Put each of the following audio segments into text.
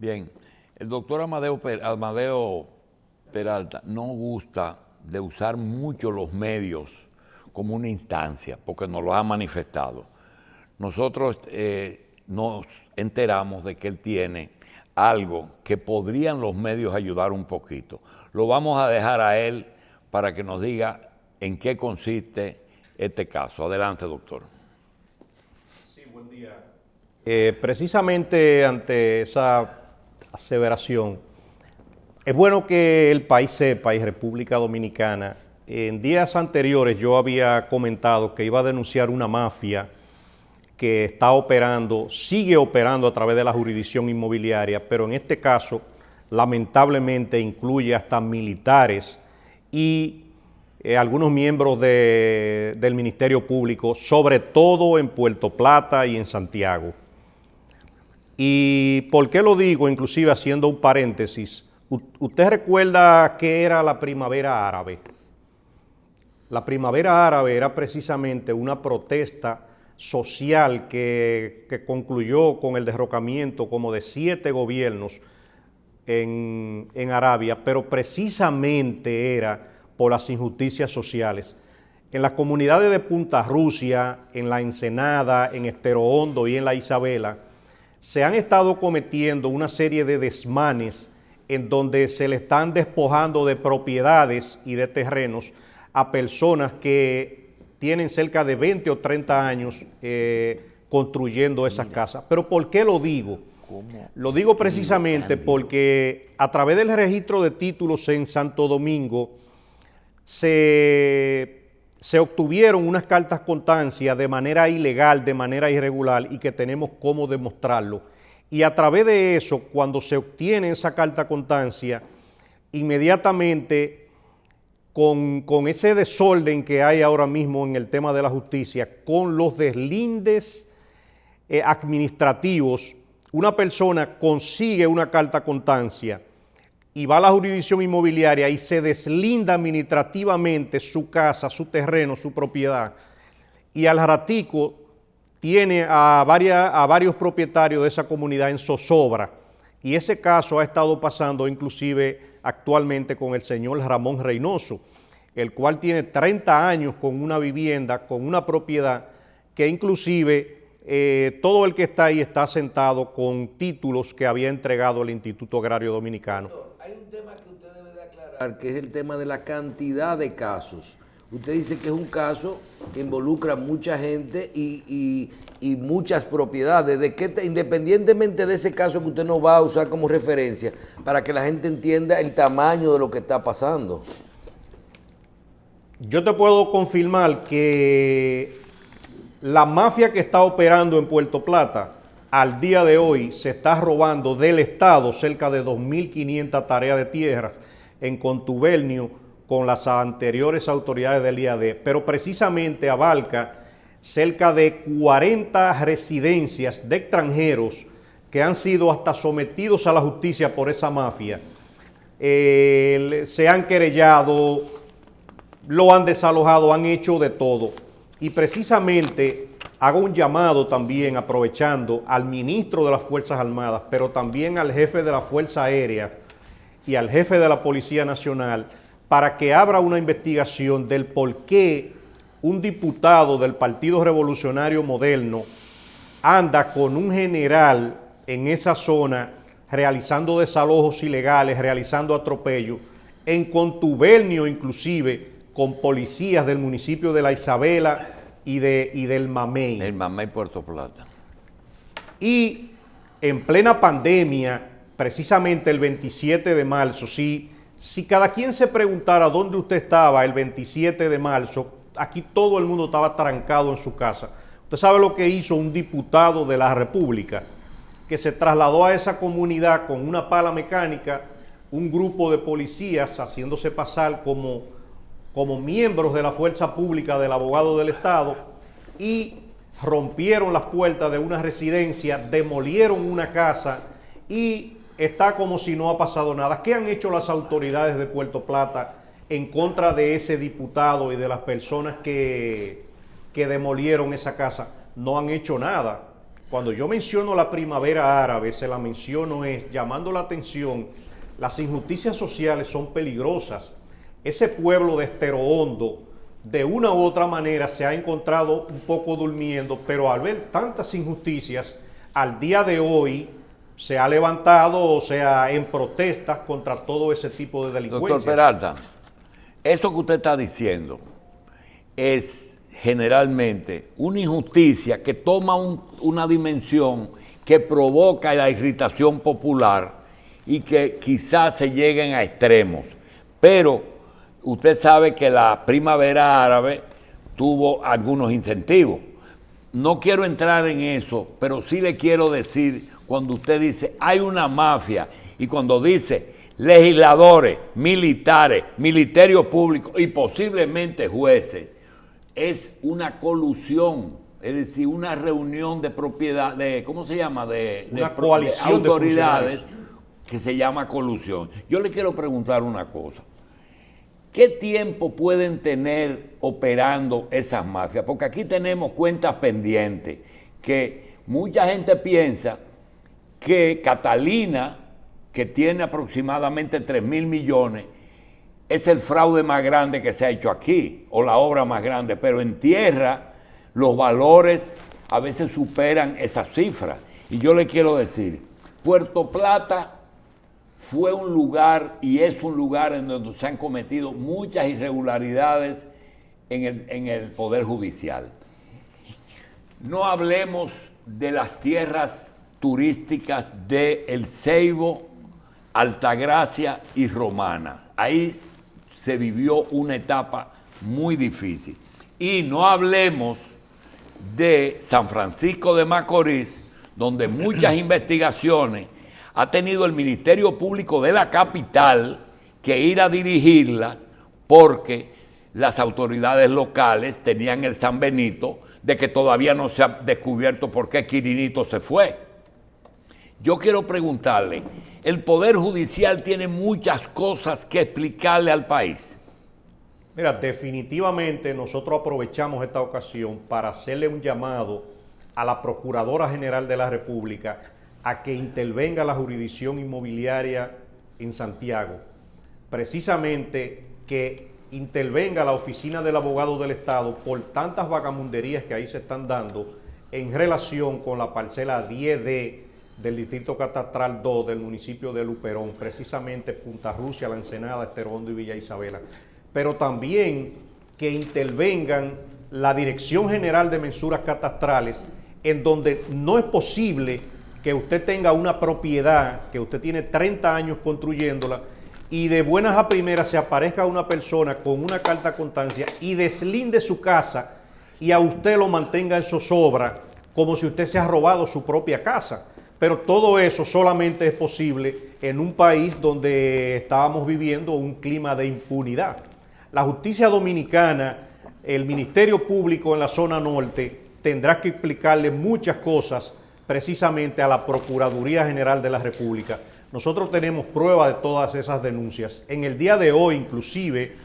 Bien, el doctor Amadeo Peralta no gusta de usar mucho los medios como una instancia, porque nos lo ha manifestado. Nosotros nos enteramos de que él tiene algo que podrían los medios ayudar un poquito. Lo vamos a dejar a él para que nos diga en qué consiste este caso. Adelante, doctor. Sí, buen día. Precisamente ante esa aseveración, es bueno que el país sepa, y República Dominicana, en días anteriores yo había comentado que iba a denunciar una mafia que está operando, sigue operando a través de la jurisdicción inmobiliaria, pero en este caso lamentablemente incluye hasta militares y algunos miembros del Ministerio Público, sobre todo en Puerto Plata y en Santiago. ¿Y por qué lo digo? Inclusive haciendo un paréntesis, ¿usted recuerda qué era la Primavera Árabe? La Primavera Árabe era precisamente una protesta social que concluyó con el derrocamiento como de 7 gobiernos en Arabia, pero precisamente era por las injusticias sociales. En las comunidades de Punta Rusia, en La Ensenada, en Estero Hondo y en La Isabela, se han estado cometiendo una serie de desmanes en donde se le están despojando de propiedades y de terrenos a personas que tienen cerca de 20 o 30 años construyendo esas casas. ¿Pero por qué lo digo? Lo digo precisamente porque a través del registro de títulos en Santo Domingo se obtuvieron unas cartas constancia de manera ilegal, de manera irregular, y que tenemos cómo demostrarlo. Y a través de eso, cuando se obtiene esa carta constancia, inmediatamente con ese desorden que hay ahora mismo en el tema de la justicia, con los deslindes administrativos, una persona consigue una carta constancia y va a la jurisdicción inmobiliaria y se deslinda administrativamente su casa, su terreno, su propiedad, y al ratico tiene a varios propietarios de esa comunidad en zozobra. Y ese caso ha estado pasando inclusive actualmente con el señor Ramón Reynoso, el cual tiene 30 años con una vivienda, con una propiedad que inclusive todo el que está ahí está sentado con títulos que había entregado el Instituto Agrario Dominicano. Hay un tema que usted debe de aclarar, que es el tema de la cantidad de casos. Usted dice que es un caso que involucra mucha gente y muchas propiedades. Independientemente de ese caso que usted nos va a usar como referencia, para que la gente entienda el tamaño de lo que está pasando. Yo te puedo confirmar que la mafia que está operando en Puerto Plata, al día de hoy se está robando del Estado cerca de 2.500 tareas de tierras en contubernio con las anteriores autoridades del IAD, pero precisamente abarca cerca de 40 residencias de extranjeros que han sido hasta sometidos a la justicia por esa mafia. Se han querellado, lo han desalojado, han hecho de todo. Y precisamente hago un llamado también, aprovechando, al ministro de las Fuerzas Armadas, pero también al jefe de la Fuerza Aérea y al jefe de la Policía Nacional, para que abra una investigación del por qué un diputado del Partido Revolucionario Moderno anda con un general en esa zona realizando desalojos ilegales, realizando atropellos, en contubernio inclusive con policías del municipio de La Isabela y del Mamey. El Mamey, Puerto Plata. Y en plena pandemia, precisamente el 27 de marzo, si cada quien se preguntara dónde usted estaba el 27 de marzo, aquí todo el mundo estaba trancado en su casa. Usted sabe lo que hizo un diputado de la República, que se trasladó a esa comunidad con una pala mecánica, un grupo de policías haciéndose pasar como miembros de la fuerza pública del abogado del Estado, y rompieron las puertas de una residencia, demolieron una casa y está como si no ha pasado nada. ¿Qué han hecho las autoridades de Puerto Plata en contra de ese diputado y de las personas que demolieron esa casa? No han hecho nada. Cuando yo menciono la primavera árabe, se la menciono llamando la atención, las injusticias sociales son peligrosas. Ese pueblo de Estero Hondo, de una u otra manera, se ha encontrado un poco durmiendo, pero al ver tantas injusticias, al día de hoy se ha levantado, o sea, en protestas contra todo ese tipo de delincuencia. Doctor Peralta, eso que usted está diciendo es generalmente una injusticia que toma una dimensión que provoca la irritación popular y que quizás se lleguen a extremos. Pero usted sabe que la primavera árabe tuvo algunos incentivos. No quiero entrar en eso, pero sí le quiero decir, cuando usted dice hay una mafia y cuando dice legisladores, militares, ministerio público y posiblemente jueces, es una colusión, es decir, una reunión de propiedad, de, ¿cómo se llama? Una coalición de autoridades que se llama colusión. Yo le quiero preguntar una cosa. ¿Qué tiempo pueden tener operando esas mafias? Porque aquí tenemos cuentas pendientes, que mucha gente piensa que Catalina, que tiene aproximadamente 3.000 millones, es el fraude más grande que se ha hecho aquí, o la obra más grande, pero en tierra los valores a veces superan esas cifras. Y yo le quiero decir, Puerto Plata fue un lugar y es un lugar en donde se han cometido muchas irregularidades en el Poder Judicial. No hablemos de las tierras turísticas de El Ceibo, Altagracia y Romana. Ahí se vivió una etapa muy difícil. Y no hablemos de San Francisco de Macorís, donde muchas investigaciones ha tenido el Ministerio Público de la capital que ir a dirigirlas porque las autoridades locales tenían el San Benito de que todavía no se ha descubierto por qué Quirinito se fue. Yo quiero preguntarle, el Poder Judicial tiene muchas cosas que explicarle al país. Mira, definitivamente nosotros aprovechamos esta ocasión para hacerle un llamado a la Procuradora General de la República a que intervenga la jurisdicción inmobiliaria en Santiago, precisamente que intervenga la Oficina del Abogado del Estado por tantas vagamunderías que ahí se están dando en relación con la parcela 10D del Distrito Catastral 2 del municipio de Luperón, precisamente Punta Rusia, La Ensenada, Estero Hondo y Villa Isabela. Pero también que intervengan la Dirección General de Mensuras Catastrales, en donde no es posible que usted tenga una propiedad, que usted tiene 30 años construyéndola, y de buenas a primeras se aparezca una persona con una carta constancia y deslinde su casa y a usted lo mantenga en zozobra como si usted se ha robado su propia casa. Pero todo eso solamente es posible en un país donde estábamos viviendo un clima de impunidad. La justicia dominicana, el Ministerio Público en la zona norte, tendrá que explicarle muchas cosas precisamente a la Procuraduría General de la República. Nosotros tenemos prueba de todas esas denuncias. En el día de hoy, inclusive,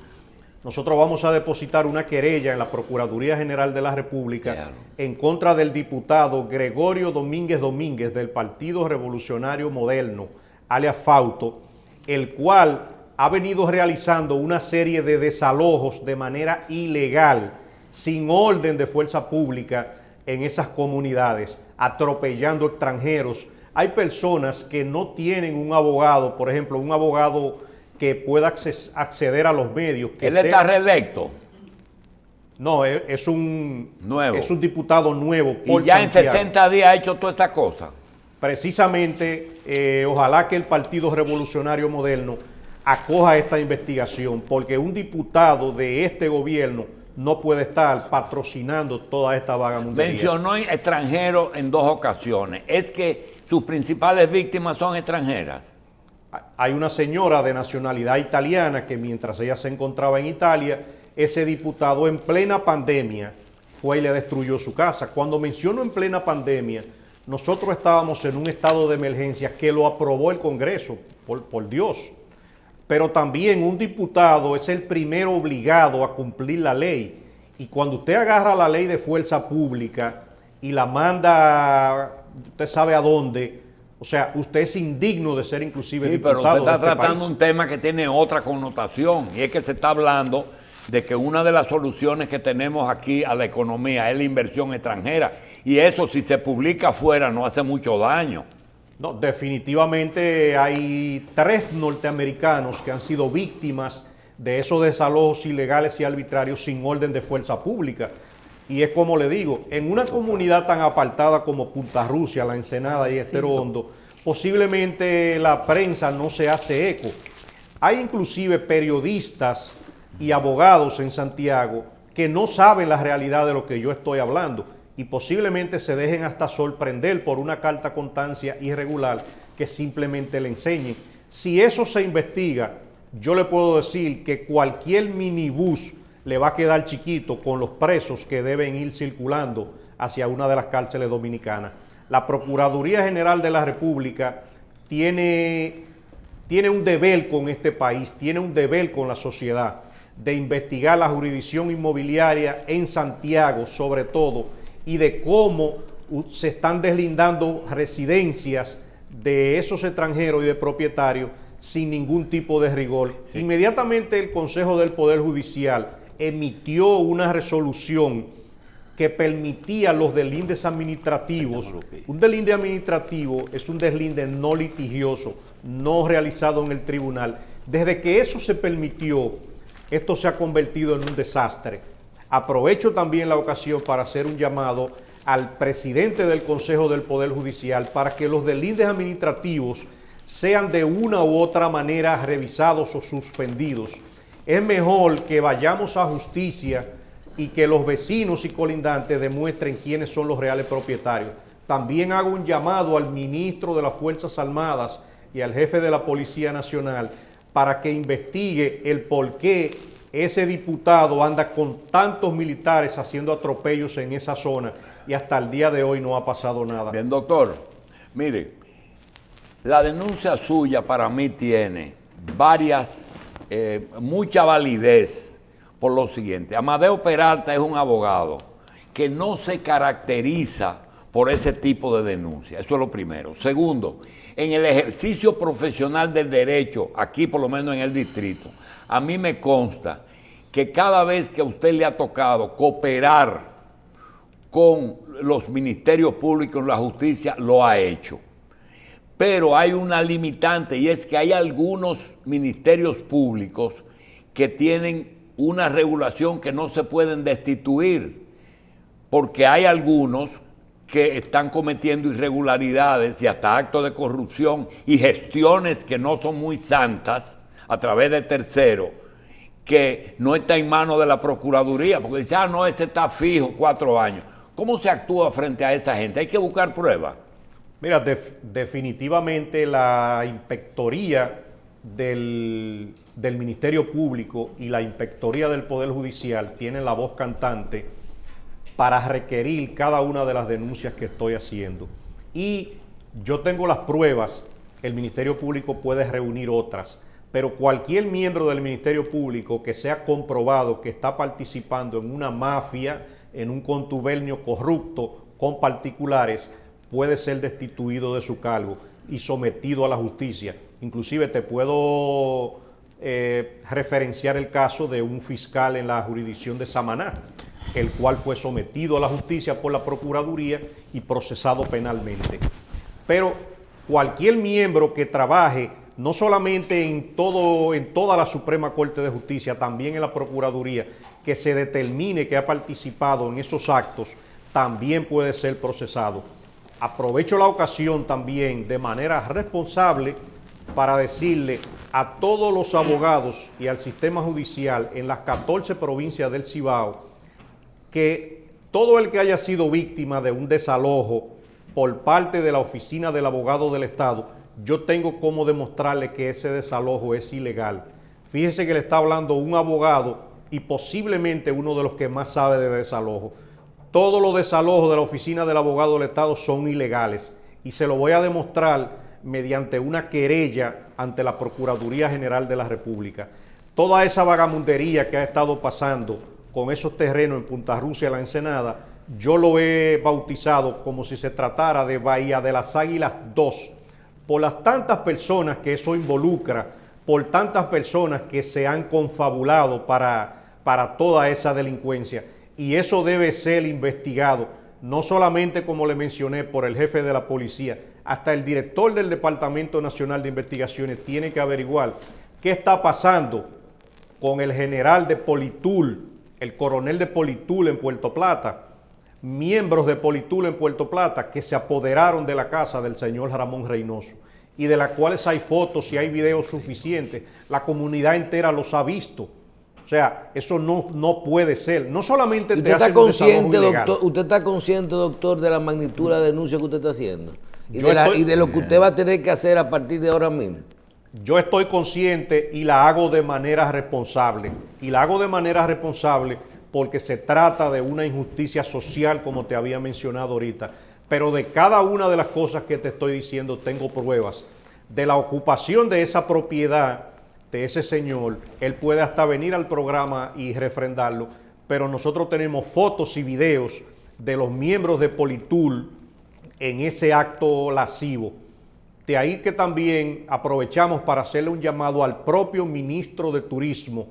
nosotros vamos a depositar una querella en la Procuraduría General de la República en contra del diputado Gregorio Domínguez Domínguez del Partido Revolucionario Moderno, alias Fausto, el cual ha venido realizando una serie de desalojos de manera ilegal, sin orden de fuerza pública en esas comunidades, atropellando extranjeros. Hay personas que no tienen un abogado, por ejemplo, un abogado que pueda acceder a los medios. Que ¿Él está reelecto? No, es un nuevo. Es un diputado nuevo. Y ya Santiago. En 60 días ha hecho toda esa cosa. Precisamente, ojalá que el Partido Revolucionario Moderno acoja esta investigación, porque un diputado de este gobierno no puede estar patrocinando toda esta vagamundería. Mencionó extranjeros en 2 ocasiones. ¿Es que sus principales víctimas son extranjeras? Hay una señora de nacionalidad italiana que mientras ella se encontraba en Italia, ese diputado en plena pandemia fue y le destruyó su casa. Cuando menciono en plena pandemia, nosotros estábamos en un estado de emergencia que lo aprobó el Congreso, por Dios. Pero también un diputado es el primero obligado a cumplir la ley. Y cuando usted agarra la ley de fuerza pública y la manda, usted sabe a dónde, o sea, usted es indigno de ser inclusive Sí, diputado pero usted está de este tratando país. un tema que tiene otra connotación, y es que se está hablando de que una de las soluciones que tenemos aquí a la economía es la inversión extranjera, y eso si se publica afuera no hace mucho daño. No, definitivamente hay 3 norteamericanos que han sido víctimas de esos desalojos ilegales y arbitrarios sin orden de fuerza pública. Y es como le digo, en una comunidad tan apartada como Punta Rusia, La Ensenada y Estero Hondo, posiblemente la prensa no se hace eco. Hay inclusive periodistas y abogados en Santiago que no saben la realidad de lo que yo estoy hablando y posiblemente se dejen hasta sorprender por una carta constancia irregular que simplemente le enseñen. Si eso se investiga, yo le puedo decir que cualquier minibús le va a quedar chiquito con los presos que deben ir circulando hacia una de las cárceles dominicanas. La Procuraduría General de la República tiene un deber con este país, tiene un deber con la sociedad de investigar la jurisdicción inmobiliaria en Santiago sobre todo y de cómo se están deslindando residencias de esos extranjeros y de propietarios sin ningún tipo de rigor. Sí. Inmediatamente el Consejo del Poder Judicial emitió una resolución que permitía los deslindes administrativos. Un deslinde administrativo es un deslinde no litigioso, no realizado en el tribunal. Desde que eso se permitió, esto se ha convertido en un desastre. Aprovecho también la ocasión para hacer un llamado al presidente del Consejo del Poder Judicial para que los deslindes administrativos sean de una u otra manera revisados o suspendidos. Es mejor que vayamos a justicia y que los vecinos y colindantes demuestren quiénes son los reales propietarios. También hago un llamado al ministro de las Fuerzas Armadas y al jefe de la Policía Nacional para que investigue el por qué ese diputado anda con tantos militares haciendo atropellos en esa zona y hasta el día de hoy no ha pasado nada. Bien, doctor, mire, la denuncia suya para mí tiene mucha validez por lo siguiente. Amadeo Peralta es un abogado que no se caracteriza por ese tipo de denuncia. Eso es lo primero. Segundo, en el ejercicio profesional del derecho, aquí por lo menos en el distrito, a mí me consta que cada vez que a usted le ha tocado cooperar con los ministerios públicos, la justicia, lo ha hecho. Pero hay una limitante y es que hay algunos ministerios públicos que tienen una regulación que no se pueden destituir, porque hay algunos que están cometiendo irregularidades y hasta actos de corrupción y gestiones que no son muy santas a través de terceros, que no está en manos de la Procuraduría, porque dice, no, ese está fijo 4 años. ¿Cómo se actúa frente a esa gente? Hay que buscar pruebas. Mira, definitivamente la inspectoría del Ministerio Público y la inspectoría del Poder Judicial tienen la voz cantante para requerir cada una de las denuncias que estoy haciendo. Y yo tengo las pruebas, el Ministerio Público puede reunir otras, pero cualquier miembro del Ministerio Público que sea comprobado que está participando en una mafia, en un contubernio corrupto con particulares, puede ser destituido de su cargo y sometido a la justicia. Inclusive te puedo referenciar el caso de un fiscal en la jurisdicción de Samaná, el cual fue sometido a la justicia por la Procuraduría y procesado penalmente. Pero cualquier miembro que trabaje no solamente en toda la Suprema Corte de Justicia, también en la Procuraduría, que se determine que ha participado en esos actos, también puede ser procesado. Aprovecho la ocasión también de manera responsable para decirle a todos los abogados y al sistema judicial en las 14 provincias del Cibao que todo el que haya sido víctima de un desalojo por parte de la Oficina del Abogado del Estado, yo tengo cómo demostrarle que ese desalojo es ilegal. Fíjese que le está hablando un abogado y posiblemente uno de los que más sabe de desalojo. Todos los desalojos de la Oficina del Abogado del Estado son ilegales y se lo voy a demostrar mediante una querella ante la Procuraduría General de la República. Toda esa vagamundería que ha estado pasando con esos terrenos en Punta Rusia, La Ensenada, yo lo he bautizado como si se tratara de Bahía de las Águilas 2, por las tantas personas que eso involucra, por tantas personas que se han confabulado para toda esa delincuencia. Y eso debe ser investigado, no solamente, como le mencioné, por el jefe de la policía, hasta el director del Departamento Nacional de Investigaciones tiene que averiguar qué está pasando con el general de Politul, el coronel de Politul en Puerto Plata, miembros de Politul en Puerto Plata que se apoderaron de la casa del señor Ramón Reynoso y de las cuales hay fotos y hay videos suficientes. La comunidad entera los ha visto. O sea, eso no puede ser. No solamente ¿Usted te está hacen un desalojo consciente, ilegal. doctor, usted está consciente, doctor, de la magnitud de la denuncia que usted está haciendo? Y Yo estoy- y de lo que usted va a tener que hacer a partir de ahora mismo. Yo estoy consciente y la hago de manera responsable. Y la hago de manera responsable porque se trata de una injusticia social, como te había mencionado ahorita. Pero de cada una de las cosas que te estoy diciendo tengo pruebas. De la ocupación de esa propiedad de ese señor, él puede hasta venir al programa y refrendarlo, pero nosotros tenemos fotos y videos de los miembros de Politul en ese acto lascivo. De ahí que también aprovechamos para hacerle un llamado al propio ministro de Turismo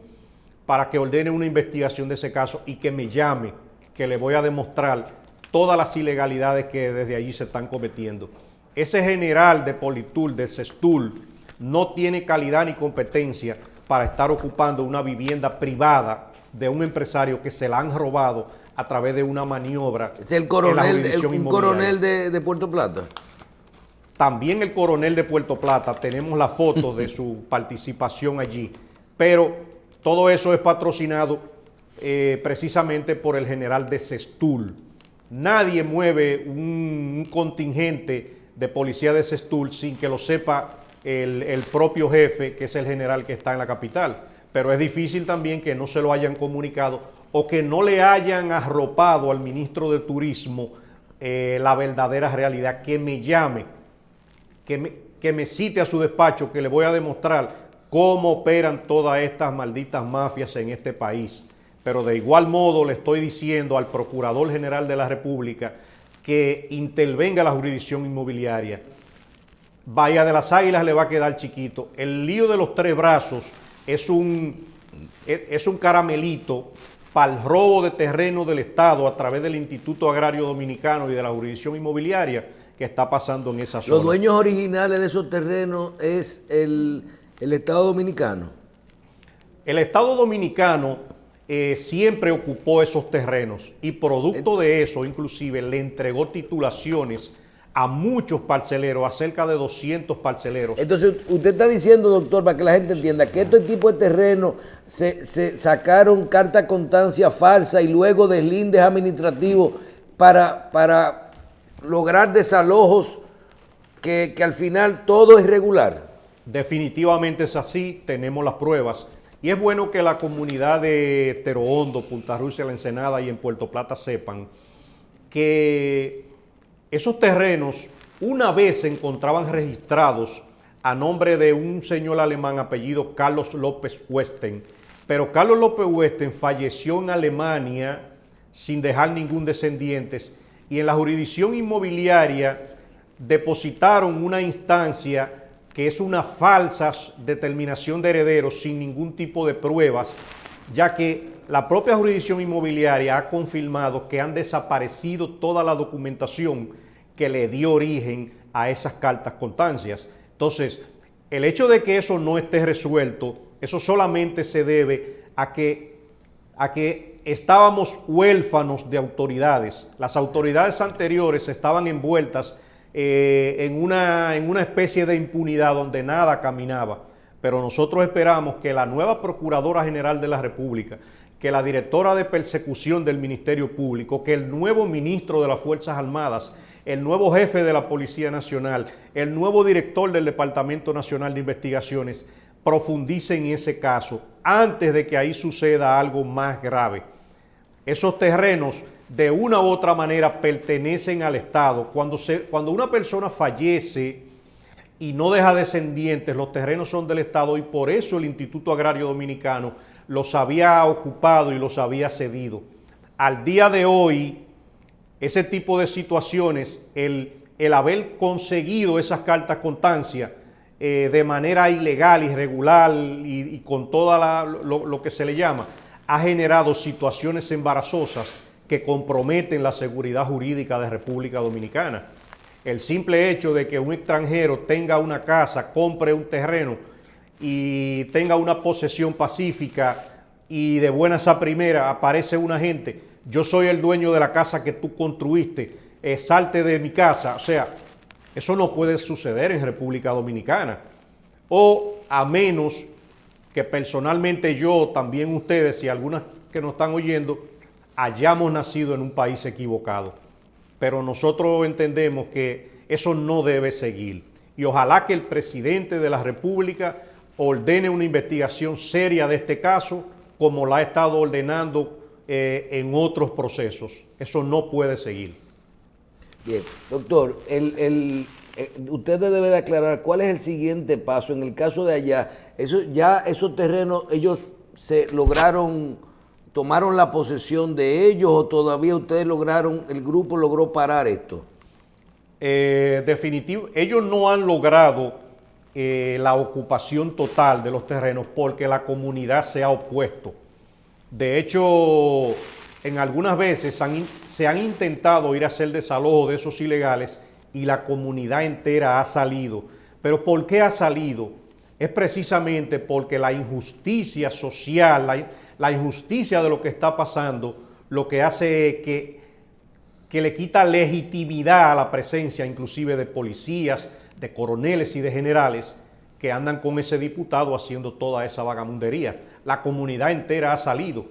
para que ordene una investigación de ese caso y que me llame, que le voy a demostrar todas las ilegalidades que desde allí se están cometiendo. Ese general de Politul, de Sestul, no tiene calidad ni competencia para estar ocupando una vivienda privada de un empresario que se la han robado a través de una maniobra. Es el en la coronel, jurisdicción un inmobiliaria. coronel de Puerto Plata. También el coronel de Puerto Plata, tenemos la foto de su participación allí, pero todo eso es patrocinado precisamente por el general de Sestul. Nadie mueve un contingente de policía de Sestul sin que lo sepa el propio jefe, que es el general que está en la capital. Pero es difícil también que no se lo hayan comunicado o que no le hayan arropado al ministro de Turismo la verdadera realidad, que me llame, que me cite a su despacho, que le voy a demostrar cómo operan todas estas malditas mafias en este país. Pero de igual modo le estoy diciendo al Procurador General de la República que intervenga la jurisdicción inmobiliaria. Bahía de las Águilas le va a quedar chiquito. El lío de los tres brazos es un caramelito para el robo de terreno del Estado a través del Instituto Agrario Dominicano y de la jurisdicción inmobiliaria que está pasando en esa zona. Los dueños originales de esos terrenos es el Estado Dominicano. El Estado Dominicano siempre ocupó esos terrenos y producto de eso, inclusive, le entregó titulaciones a muchos parceleros, a cerca de 200 parceleros. Entonces, usted está diciendo, doctor, para que la gente entienda, que este tipo de terrenos se sacaron carta constancia falsa y luego deslindes administrativos para lograr desalojos que al final todo es regular. Definitivamente es así, tenemos las pruebas. Y es bueno que la comunidad de Tero Hondo, Punta Rusia, La Ensenada y en Puerto Plata sepan que esos terrenos una vez se encontraban registrados a nombre de un señor alemán apellido Carlos López Westen, pero Carlos López Westen falleció en Alemania sin dejar ningún descendiente y en la jurisdicción inmobiliaria depositaron una instancia que es una falsa determinación de herederos sin ningún tipo de pruebas, ya que la propia jurisdicción inmobiliaria ha confirmado que han desaparecido toda la documentación que le dio origen a esas cartas constancias. Entonces, el hecho de que eso no esté resuelto, eso solamente se debe a que estábamos huérfanos de autoridades. Las autoridades anteriores estaban envueltas en una especie de impunidad donde nada caminaba. Pero nosotros esperamos que la nueva Procuradora General de la República, que la directora de persecución del Ministerio Público, que el nuevo ministro de las Fuerzas Armadas, el nuevo jefe de la Policía Nacional, el nuevo director del Departamento Nacional de Investigaciones, profundicen en ese caso antes de que ahí suceda algo más grave. Esos terrenos de una u otra manera pertenecen al Estado. Cuando una persona fallece y no deja descendientes, los terrenos son del Estado y por eso el Instituto Agrario Dominicano los había ocupado y los había cedido. Al día de hoy, ese tipo de situaciones, el haber conseguido esas cartas constancia de manera ilegal, irregular y con todo lo que se le llama, ha generado situaciones embarazosas que comprometen la seguridad jurídica de República Dominicana. El simple hecho de que un extranjero tenga una casa, compre un terreno y tenga una posesión pacífica y de buenas a primera aparece un agente, yo soy el dueño de la casa que tú construiste, salte de mi casa. O sea, eso no puede suceder en República Dominicana. O a menos que personalmente yo, también ustedes y algunas que nos están oyendo, hayamos nacido en un país equivocado. Pero nosotros entendemos que eso no debe seguir. Y ojalá que el presidente de la República ordene una investigación seria de este caso, como la ha estado ordenando en otros procesos. Eso no puede seguir. Bien, doctor, ustedes deben de aclarar cuál es el siguiente paso. En el caso de allá, esos terrenos, ellos tomaron la posesión de ellos, o todavía el grupo logró parar esto. Definitivo, ellos no han logrado la ocupación total de los terrenos porque la comunidad se ha opuesto. De hecho, en algunas veces se han intentado ir a hacer desalojo de esos ilegales y la comunidad entera ha salido. ¿Pero por qué ha salido? Es precisamente porque la injusticia social, la injusticia de lo que está pasando, lo que hace que le quita legitimidad a la presencia inclusive de policías, de coroneles y de generales que andan con ese diputado haciendo toda esa vagamundería. La comunidad entera ha salido.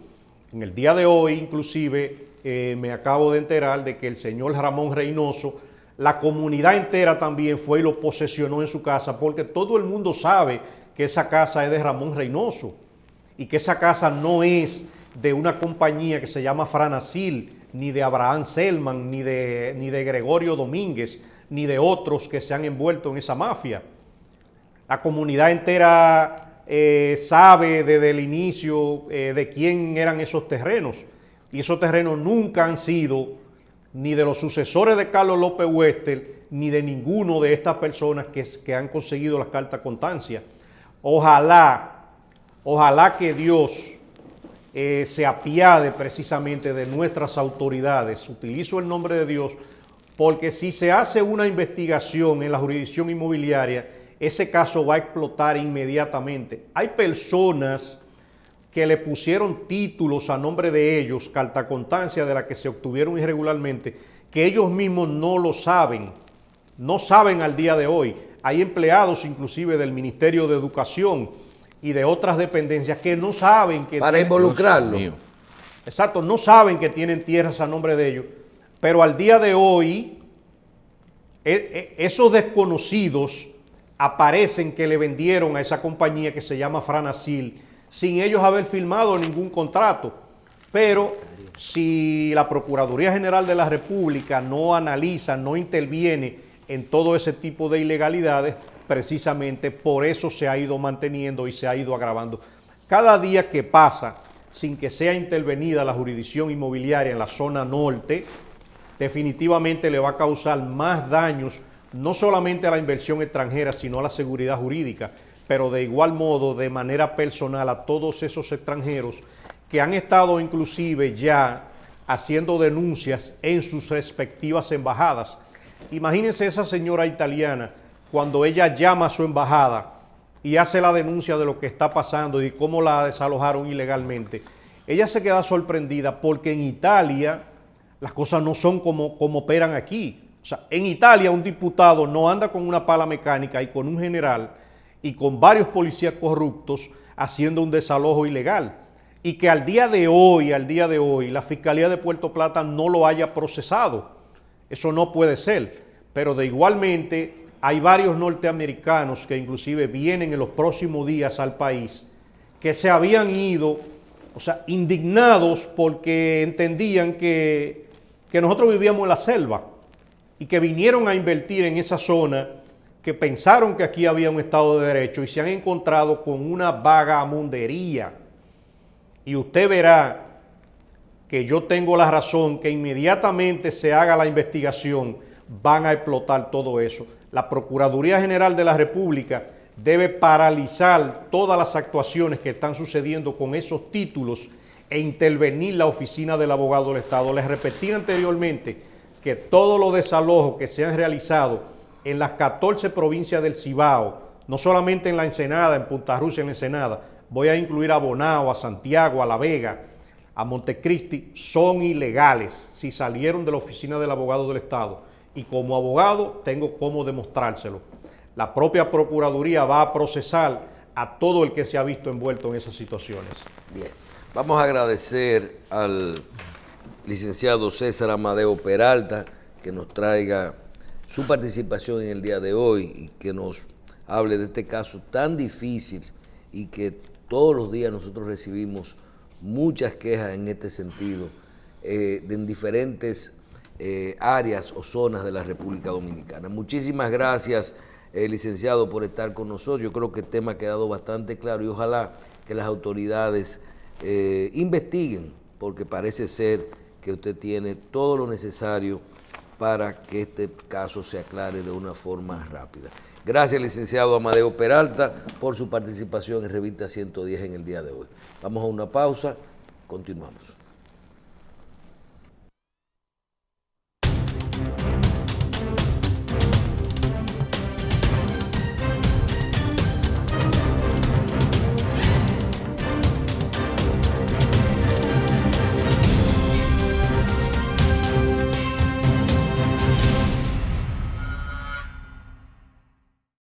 En el día de hoy, inclusive, me acabo de enterar de que el señor Ramón Reynoso, la comunidad entera también fue y lo posesionó en su casa, porque todo el mundo sabe que esa casa es de Ramón Reynoso y que esa casa no es de una compañía que se llama Franacil, ni de Abraham Selman, ni de Gregorio Domínguez, ni de otros que se han envuelto en esa mafia. La comunidad entera sabe desde el inicio de quién eran esos terrenos, y esos terrenos nunca han sido ni de los sucesores de Carlos López Huestel, ni de ninguno de estas personas que han conseguido las cartas constancia. Ojalá que Dios se apiade precisamente de nuestras autoridades. Utilizo el nombre de Dios, porque si se hace una investigación en la jurisdicción inmobiliaria, ese caso va a explotar inmediatamente. Hay personas que le pusieron títulos a nombre de ellos, carta constancia de la que se obtuvieron irregularmente, que ellos mismos no lo saben, no saben al día de hoy. Hay empleados inclusive del Ministerio de Educación y de otras dependencias que no saben que... Para involucrarlo. Exacto, no saben que tienen tierras a nombre de ellos, pero al día de hoy esos desconocidos aparecen que le vendieron a esa compañía que se llama Franacil sin ellos haber firmado ningún contrato. Pero si la Procuraduría General de la República no analiza, no interviene en todo ese tipo de ilegalidades, precisamente por eso se ha ido manteniendo y se ha ido agravando. Cada día que pasa sin que sea intervenida la jurisdicción inmobiliaria en la zona norte, definitivamente le va a causar más daños, no solamente a la inversión extranjera, sino a la seguridad jurídica, pero de igual modo, de manera personal, a todos esos extranjeros que han estado inclusive ya haciendo denuncias en sus respectivas embajadas. Imagínense esa señora italiana cuando ella llama a su embajada y hace la denuncia de lo que está pasando y cómo la desalojaron ilegalmente. Ella se queda sorprendida porque en Italia las cosas no son como operan aquí. O sea, en Italia un diputado no anda con una pala mecánica y con un general y con varios policías corruptos haciendo un desalojo ilegal. Y que al día de hoy, la Fiscalía de Puerto Plata no lo haya procesado. Eso no puede ser. Pero de igualmente hay varios norteamericanos que inclusive vienen en los próximos días al país que se habían ido, o sea, indignados porque entendían que nosotros vivíamos en la selva y que vinieron a invertir en esa zona, que pensaron que aquí había un Estado de Derecho y se han encontrado con una vagamundería. Y usted verá que yo tengo la razón, que inmediatamente se haga la investigación, van a explotar todo eso. La Procuraduría General de la República debe paralizar todas las actuaciones que están sucediendo con esos títulos e intervenir la oficina del abogado del Estado. Les repetí anteriormente que todos los desalojos que se han realizado en las 14 provincias del Cibao, no solamente en La Ensenada, en Punta Rusia, en La Ensenada, voy a incluir a Bonao, a Santiago, a La Vega, a Montecristi, son ilegales si salieron de la oficina del abogado del Estado. Y como abogado tengo cómo demostrárselo. La propia Procuraduría va a procesar a todo el que se ha visto envuelto en esas situaciones. Bien, vamos a agradecer al licenciado César Amadeo Peralta que nos traiga su participación en el día de hoy y que nos hable de este caso tan difícil y que todos los días nosotros recibimos muchas quejas en este sentido en diferentes áreas o zonas de la República Dominicana. Muchísimas gracias, licenciado, por estar con nosotros. Yo creo que el tema ha quedado bastante claro y ojalá que las autoridades investiguen, porque parece ser que usted tiene todo lo necesario para que este caso se aclare de una forma rápida. Gracias, licenciado Amadeo Peralta, por su participación en Revista 110 en el día de hoy. Vamos a una pausa, continuamos.